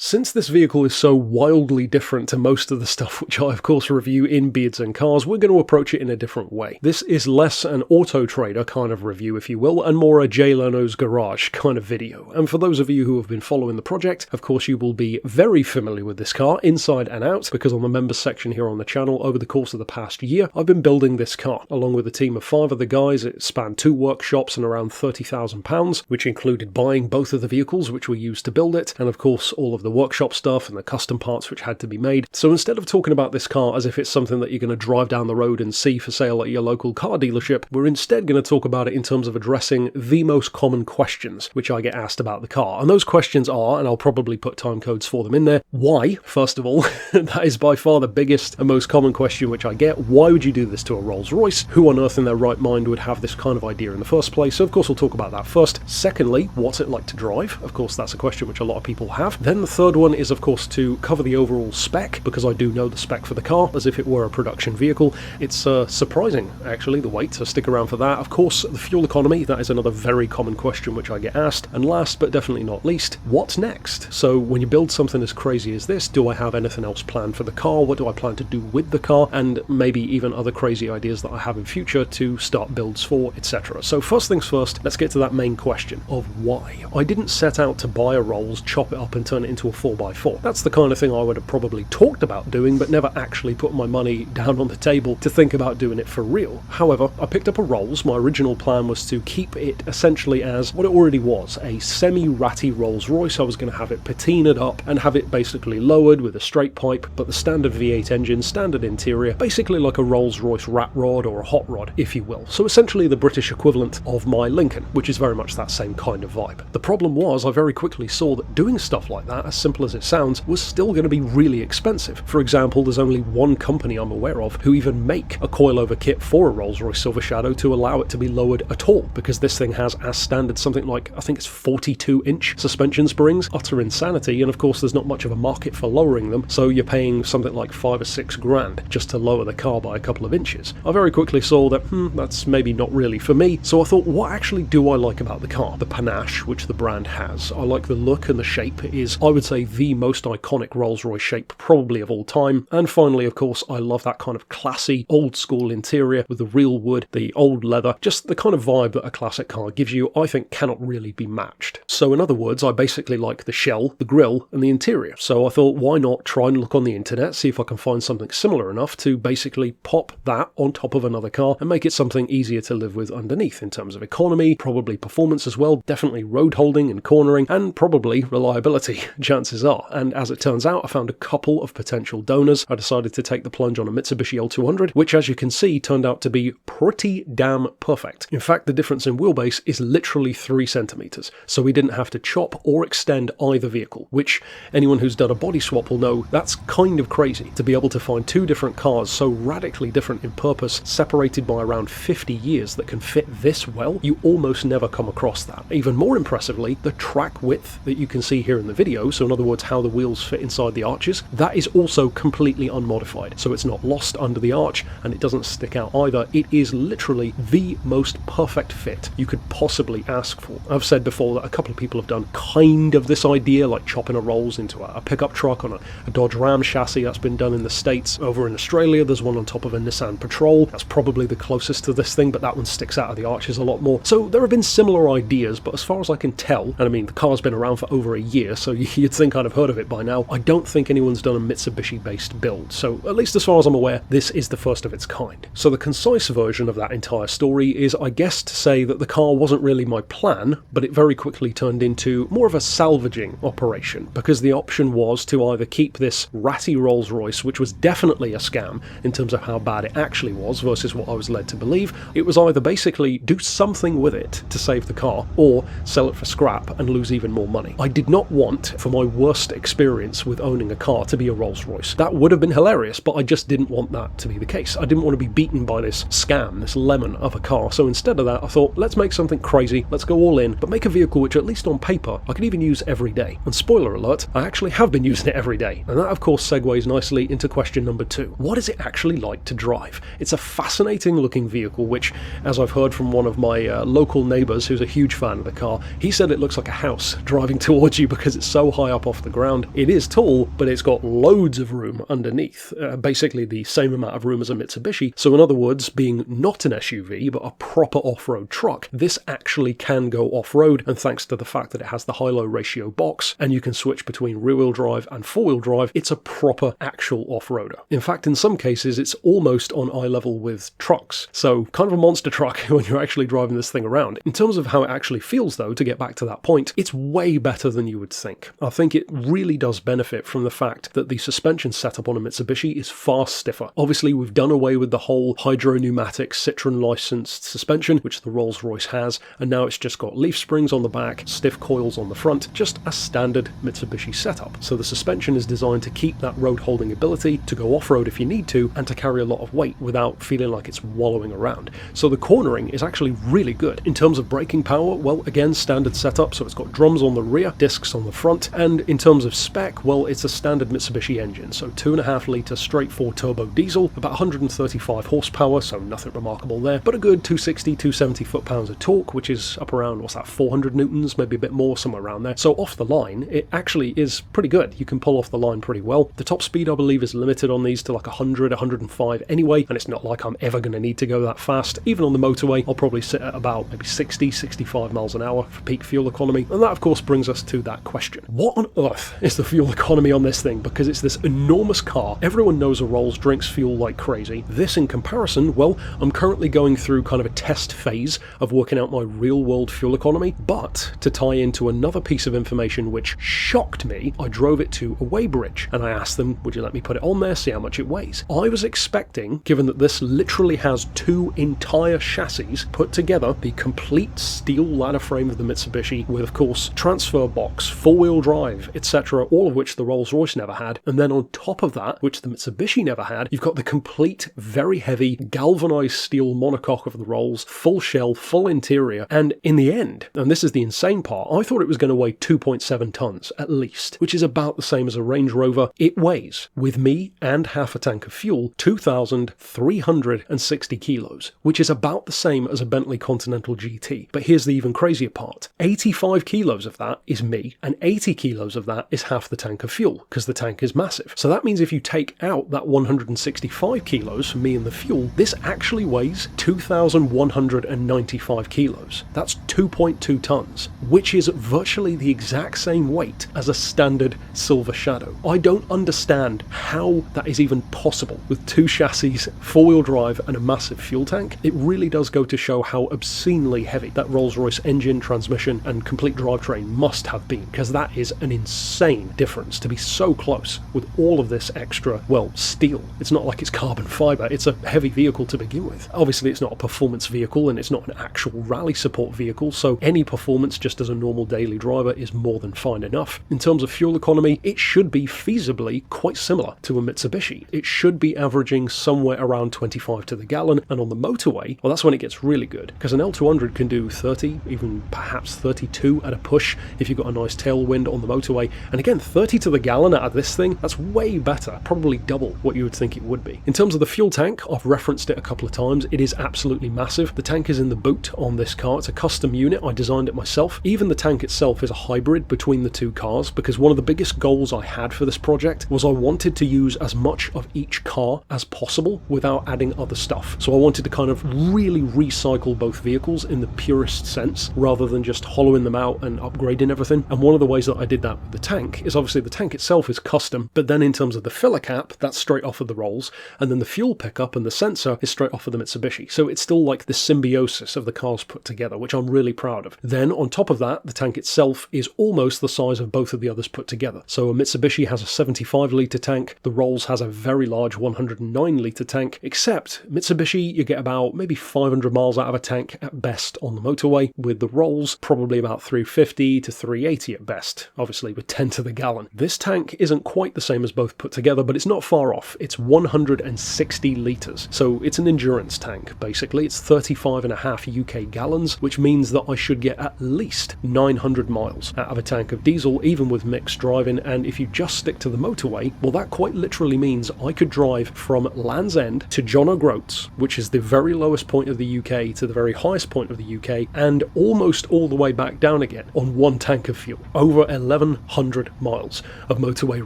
Since this vehicle is so wildly different to most of the stuff which I of course review in Beards and Cars, we're going to approach it in a different way. This is less an Auto Trader kind of review, if you will, and more a Jay Leno's Garage kind of video. And for those of you who have been following the project, of course you will be very familiar with this car, inside and out, because on the members section here on the channel, over the course of the past year, I've been building this car, along with a team of 5 other guys. It spanned 2 workshops and around £30,000, which included buying both of the vehicles which we used to build it, and of course all of the workshop stuff and the custom parts which had to be made. So instead of talking about this car as if it's something that you're going to drive down the road and see for sale at your local car dealership, we're instead going to talk about it in terms of addressing the most common questions which I get asked about the car. And those questions are, and I'll probably put time codes for them in there, why, first of all. That is by far the biggest and most common question which I get. Why would you do this to a Rolls-Royce? Who on earth in their right mind would have this kind of idea in the first place? So of course we'll talk about that first. Secondly, what's it like to drive? Of course that's a question which a lot of people have. Then the third one is of course to cover the overall spec, because I do know the spec for the car as if it were a production vehicle. It's surprising actually, the weight, so stick around for that. Of course the fuel economy, that is another very common question which I get asked. And last but definitely not least, what's next? So when you build something as crazy as this, do I have anything else planned for the car? What do I plan to do with the car? And maybe even other crazy ideas that I have in future to start builds for, etc. So first things first, let's get to that main question of why. I didn't set out to buy a Rolls, chop it up and turn it into a 4x4. That's the kind of thing I would have probably talked about doing, but never actually put my money down on the table to think about doing it for real. However, I picked up a Rolls. My original plan was to keep it essentially as what it already was, a semi-ratty Rolls-Royce. I was going to have it patinaed up and have it basically lowered with a straight pipe, but the standard V8 engine, standard interior, basically like a Rolls-Royce rat rod or a hot rod, if you will. So essentially the British equivalent of my Lincoln, which is very much that same kind of vibe. The problem was I very quickly saw that doing stuff like that, as simple as it sounds, was still going to be really expensive. For example, there's only one company I'm aware of who even make a coilover kit for a Rolls-Royce Silver Shadow to allow it to be lowered at all, because this thing has as standard something like, I think it's 42-inch suspension springs. Utter insanity, and of course there's not much of a market for lowering them, so you're paying something like 5 or 6 grand just to lower the car by a couple of inches. I very quickly saw that, that's maybe not really for me, so I thought, what actually do I like about the car? The panache which the brand has. I like the look and the shape. It is, I would say, the most iconic Rolls-Royce shape probably of all time. And finally, of course, I love that kind of classy, old school interior with the real wood, the old leather, just the kind of vibe that a classic car gives you, I think cannot really be matched. So in other words, I basically like the shell, the grille, and the interior. So I thought, why not try and look on the internet, see if I can find something similar enough to basically pop that on top of another car and make it something easier to live with underneath in terms of economy, probably performance as well, definitely road holding and cornering, and probably reliability, chances are. And as it turns out, I found a couple of potential donors. I decided to take the plunge on a Mitsubishi L200, which as you can see turned out to be pretty damn perfect. In fact, the difference in wheelbase is literally 3 centimeters, so we didn't have to chop or extend either vehicle, which anyone who's done a body swap will know that's kind of crazy, to be able to find 2 different cars so radically different in purpose, separated by around 50 years, that can fit this well. You almost never come across that. Even more impressively, the track width that you can see here in the video, so in other words how the wheels fit inside the arches, that is also completely unmodified, so it's not lost under the arch and it doesn't stick out either. It is literally the most perfect fit you could possibly ask for. I've said before that a couple of people have done kind of this idea, like chopping a Rolls into a pickup truck on a Dodge Ram chassis. That's been done in the States. Over in Australia there's one on top of a Nissan Patrol. That's probably the closest to this thing, but that one sticks out of the arches a lot more. So there have been similar ideas, but as far as I can tell, and I mean the car's been around for over a year, so you'd think I'd have heard of it by now, I don't think anyone's done a Mitsubishi based build. So at least as far as I'm aware, this is the first of its kind. So the concise version of that entire story is, I guess, to say that the car wasn't really my plan, but it very quickly turned into more of a salvaging operation, because the option was to either keep this ratty Rolls-Royce, which was definitely a scam in terms of how bad it actually was versus what I was led to believe. It was either basically do something with it to save the car, or sell it for scrap and lose even more money. I did not want, for my worst experience with owning a car, to be a Rolls-Royce. That would have been hilarious, but I just didn't want that to be the case. I didn't want to be beaten by this scam, this lemon of a car. So instead of that, I thought, let's make something crazy, let's go all in, but make a vehicle which, at least on paper, I could even use every day. And spoiler alert, I actually have been using it every day. And that of course segues nicely into question number 2. What is it actually like to drive? It's a fascinating looking vehicle which, as I've heard from one of my local neighbours who's a huge fan of the car, he said it looks like a house driving towards you because it's so high high up off the ground. It is tall, but it's got loads of room underneath, basically the same amount of room as a Mitsubishi. So in other words, being not an SUV, but a proper off-road truck, this actually can go off-road, and thanks to the fact that it has the high-low ratio box, and you can switch between rear-wheel drive and four-wheel drive, it's a proper actual off-roader. In fact, in some cases, it's almost on eye level with trucks. So kind of a monster truck when you're actually driving this thing around. In terms of how it actually feels, though, to get back to that point, it's way better than you would think. I think it really does benefit from the fact that the suspension setup on a Mitsubishi is far stiffer. Obviously, we've done away with the whole hydro-pneumatic Citroen licensed suspension, which the Rolls-Royce has, and now it's just got leaf springs on the back, stiff coils on the front, just a standard Mitsubishi setup. So the suspension is designed to keep that road holding ability, to go off-road if you need to, and to carry a lot of weight without feeling like it's wallowing around. So the cornering is actually really good. In terms of braking power, well, again, standard setup, so it's got drums on the rear, discs on the front, and in terms of spec, well, it's a standard Mitsubishi engine, so 2.5 litre straight 4 turbo diesel, about 135 horsepower, so nothing remarkable there, but a good 260, 270 foot-pounds of torque, which is up around, what's that, 400 newtons, maybe a bit more, somewhere around there. So off the line, it actually is pretty good. You can pull off the line pretty well. The top speed, I believe, is limited on these to like 100, 105 anyway, and it's not like I'm ever going to need to go that fast. Even on the motorway, I'll probably sit at about maybe 60, 65 miles an hour for peak fuel economy. And that, of course, brings us to that question. What on earth is the fuel economy on this thing? Because it's this enormous car. Everyone knows a Rolls drinks fuel like crazy. This, in comparison, well, I'm currently going through kind of a test phase of working out my real-world fuel economy, but to tie into another piece of information which shocked me, I drove it to a weighbridge, and I asked them, would you let me put it on there, see how much it weighs? I was expecting, given that this literally has two entire chassis put together, the complete steel ladder frame of the Mitsubishi with, of course, transfer box, four-wheel drive, etc., all of which the Rolls-Royce never had, and then on top of that, which the Mitsubishi never had, you've got the complete, very heavy, galvanized steel monocoque of the Rolls, full shell, full interior, and in the end, and this is the insane part, I thought it was going to weigh 2.7 tons, at least, which is about the same as a Range Rover. It weighs, with me and half a tank of fuel, 2,360 kilos, which is about the same as a Bentley Continental GT. But here's the even crazier part. 85 kilos of that is me, and 80 kilos of that is half the tank of fuel, because the tank is massive. So that means if you take out that 165 kilos from me and the fuel, this actually weighs 2,195 kilos. That's 2.2 tons, which is virtually the exact same weight as a standard Silver Shadow. I don't understand how that is even possible with two chassis, four-wheel drive, and a massive fuel tank. It really does go to show how obscenely heavy that Rolls-Royce engine, transmission, and complete drivetrain must have been, because that is an insane difference to be so close with all of this extra, well, steel. It's not like it's carbon fibre, it's a heavy vehicle to begin with. Obviously, it's not a performance vehicle, and it's not an actual rally support vehicle, so any performance just as a normal daily driver is more than fine enough. In terms of fuel economy, it should be feasibly quite similar to a Mitsubishi. It should be averaging somewhere around 25 to the gallon, and on the motorway, well, that's when it gets really good, because an L200 can do 30, even perhaps 32 at a push if you've got a nice tailwind on the motorway, and again, 30 to the gallon out of this thing, that's way better, probably double what you would think it would be. In terms of the fuel tank, I've referenced it a couple of times, it is absolutely massive. The tank is in the boot on this car, it's a custom unit, I designed it myself. Even the tank itself is a hybrid between the two cars, because one of the biggest goals I had for this project was I wanted to use as much of each car as possible without adding other stuff. So I wanted to kind of really recycle both vehicles in the purest sense, rather than just hollowing them out and upgrading everything. And one of the ways that I did that with the tank is obviously the tank itself is custom, but then in terms of the filler cap, that's straight off of the Rolls, and then the fuel pickup and the sensor is straight off of the Mitsubishi. So it's still like the symbiosis of the cars put together, which I'm really proud of. Then on top of that, the tank itself is almost the size of both of the others put together. So a Mitsubishi has a 75 litre tank, the Rolls has a very large 109 litre tank, except Mitsubishi you get about maybe 500 miles out of a tank at best on the motorway, with the Rolls probably about 350 to 380 at best, obviously with 10 to the gallon. This tank isn't quite the same as both put together, but it's not far off. It's 160 litres, so it's an endurance tank basically. It's 35.5 UK gallons, which means that I should get at least 900 miles out of a tank of diesel, even with mixed driving. And if you just stick to the motorway, well, that quite literally means I could drive from Land's End to John O'Groats, which is the very lowest point of the UK, to the very highest point of the UK, and almost all the way back down again on one tank of fuel. Over 1100 miles of motorway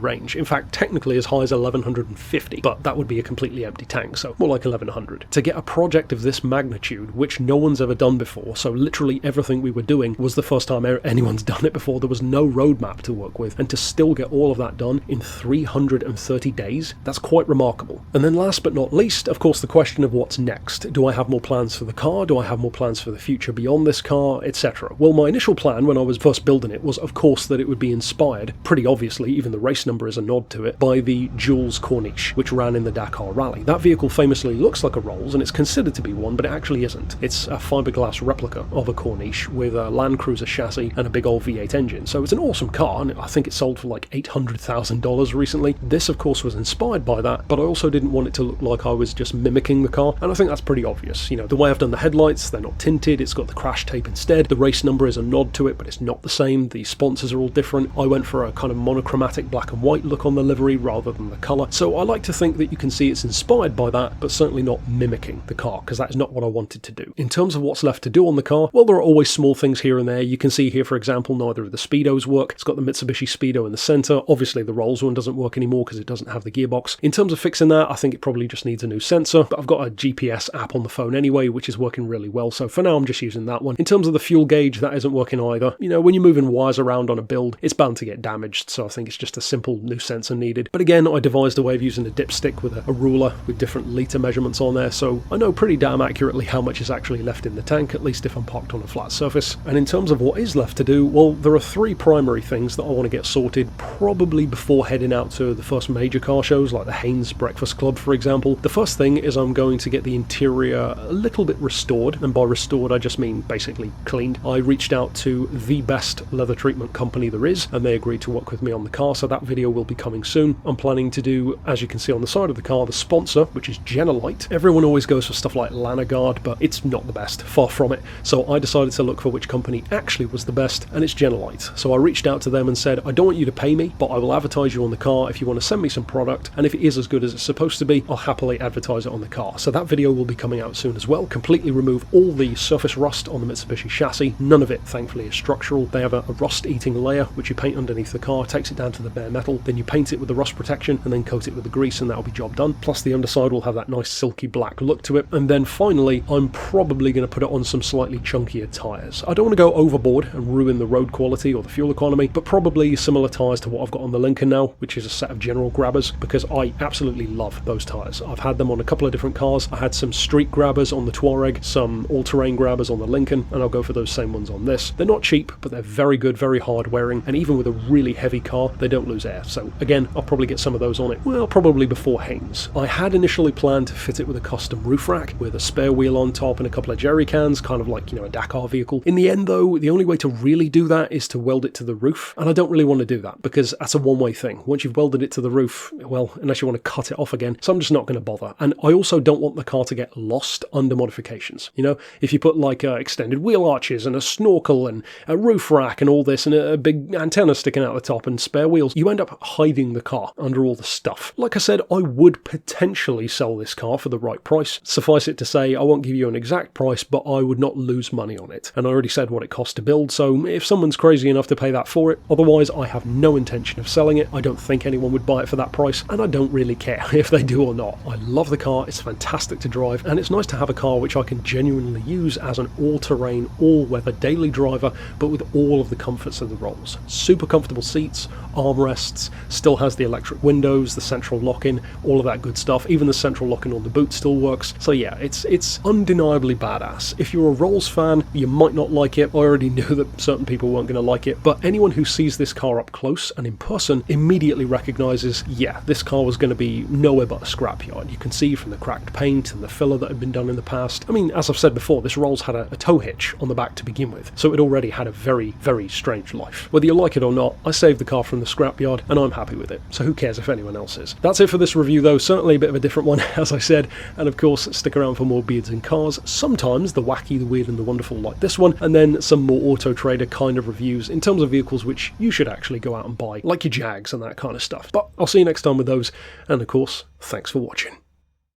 range. In fact, technically as high as 1150, but that would be a completely empty tank, so more like 1100. To get a project of this magnitude, which no one's ever done before, so literally everything we were doing was the first time anyone's done it before, there was no roadmap to work with, and to still get all of that done in 330 days, that's quite remarkable. And then last but not least, of course, the question of what's next. Do I have more plans for the car? Do I have more plans for the future beyond this car, etc.? Well, my initial plan when I was first building it was, of course, that it would be inspired, pretty obviously, even the race number is a nod to it, by the Jules Corniche, which ran in the Dakar Rally. That vehicle famously looks like a Rolls, and it's considered to be one, but it actually isn't. It's a fiberglass replica of a Corniche with a Land Cruiser chassis and a big old V8 engine. So it's an awesome car, and I think it sold for like $800,000 recently. This, of course, was inspired by that, but I also didn't want it to look like I was just mimicking the car, and I think that's pretty obvious. You know, the way I've done the headlights, they're not tinted, it's got the crash tape instead. The race number is a nod to it, but it's not the same. The sponsors are all different. I went for a kind of monochromatic black and white look on the livery rather than the colour. So I like to think that you can see it's inspired by that, but certainly not mimicking the car, because that's not what I wanted to do. In terms of what's left to do on the car, well, there are always small things here and there. You can see here, for example, neither of the speedos work. It's got the Mitsubishi Speedo in the centre. Obviously, the Rolls one doesn't work anymore because it doesn't have the gearbox. In terms of fixing that, I think it probably just needs a new sensor, but I've got a GPS app on the phone anyway, which is working really well. So for now, I'm just using that one. In terms of the fuel gauge, that isn't working either. You know, when you're moving wires around on a build, it's bound to get damaged. So I think it's just a simple new sensor needed. But again, I devised a way of using a dipstick with a ruler with different litre measurements on there. So I know pretty damn accurately how much is actually left in the tank, at least if I'm parked on a flat surface. And in terms of what is left to do, well, there are three primary things that I want to get sorted, probably before heading out to the first major car shows like the Haynes Breakfast Club, for example. The first thing is I'm going to get the interior a little bit restored, and by restored I just mean basically cleaned. I reached out to the best leather treatment company there is, and they agreed to work with me on the car, so that video will be coming soon. I'm planning to do, as you can see on the side of the car, the sponsor, which is Genelite. Everyone always goes for stuff like Lanagard, but it's not the best, far from it. So I decided to look for which company actually was the best, and it's Genelite. So I reached out to them and said, I don't want you to pay me, but I will advertise you on the car if you want to send me some product, and if it is as good as it's supposed to be, I'll happily advertise it on the car. So that video will be coming out soon as well. Completely remove all the surface rust on the Mitsubishi chassis. None of it, thankfully, is structural. They have a rust-eating layer, which you paint underneath the car, takes it down to the bare metal, then you paint it with the rust protection, and then coat it with the grease, and that'll be job done. Plus the underside will have that nice silky black look to it. And then finally, I'm probably going to put it on some slightly chunkier tyres. I don't want to go overboard and ruin the road quality or the fuel economy, but probably similar tyres to what I've got on the Lincoln now, which is a set of General Grabbers, because I absolutely love those tyres. I've had them on a couple of different cars. I had some street grabbers on the Touareg, some all-terrain grabbers on the Lincoln, and I'll go for those same ones on this. They're not cheap, but they're very good, very hard wearing, and even with a really heavy car, they don't lose air. So again, I'll probably get some of those on it, well, probably before Haynes. I had initially planned to fit it with a custom roof rack with a spare wheel on top and a couple of jerry cans, kind of like, you know, a Dakar vehicle. In the end though, the only way to really do that is to weld it to the roof, and I don't really want to do that because that's a one-way thing. Once you've welded it to the roof, well, unless you want to cut it off again, so I'm just not going to bother. And I also don't want the car to get lost under modifications. You know, if you put like extended wheel arches and a snorkel and a roof rack and all this and a big antenna sticking out the top and spare wheels, you end up hiding the car under all the stuff. Like I said, I would potentially sell this car for the right price. Suffice it to say, I won't give you an exact price, but I would not lose money on it. And I already said what it cost to build, so if someone's crazy enough to pay that for it, otherwise I have no intention of selling it. I don't think anyone would buy it for that price, and I don't really care if they do or not. I love the car, it's fantastic to drive, and it's nice to have a car which I can genuinely use as an all-terrain, all-weather daily driver, but with all of the comforts of the Rolls. Super comfortable seats, armrests, still has the electric windows, the central lock-in, all of that good stuff. Even the central lock-in on the boot still works. So yeah, it's undeniably badass. If you're a Rolls fan, you might not like it. I already knew that certain people weren't going to like it, but anyone who sees this car up close and in person immediately recognises, yeah, this car was going to be nowhere but a scrapyard. You can see from the cracked paint and the filler that had been done in the past. I mean, as I've said before, this Rolls had a tow hitch on the back to begin with, so it already had a very, very strange life. Whether you like it or not, I saved the car from the scrapyard, and I'm happy with it, so who cares if anyone else is. That's it for this review though, certainly a bit of a different one, as I said, and of course, stick around for more beards and cars, sometimes the wacky, the weird and the wonderful like this one, and then some more Auto Trader kind of reviews in terms of vehicles which you should actually go out and buy, like your Jags and that kind of stuff. But I'll see you next time with those, and of course, thanks for watching.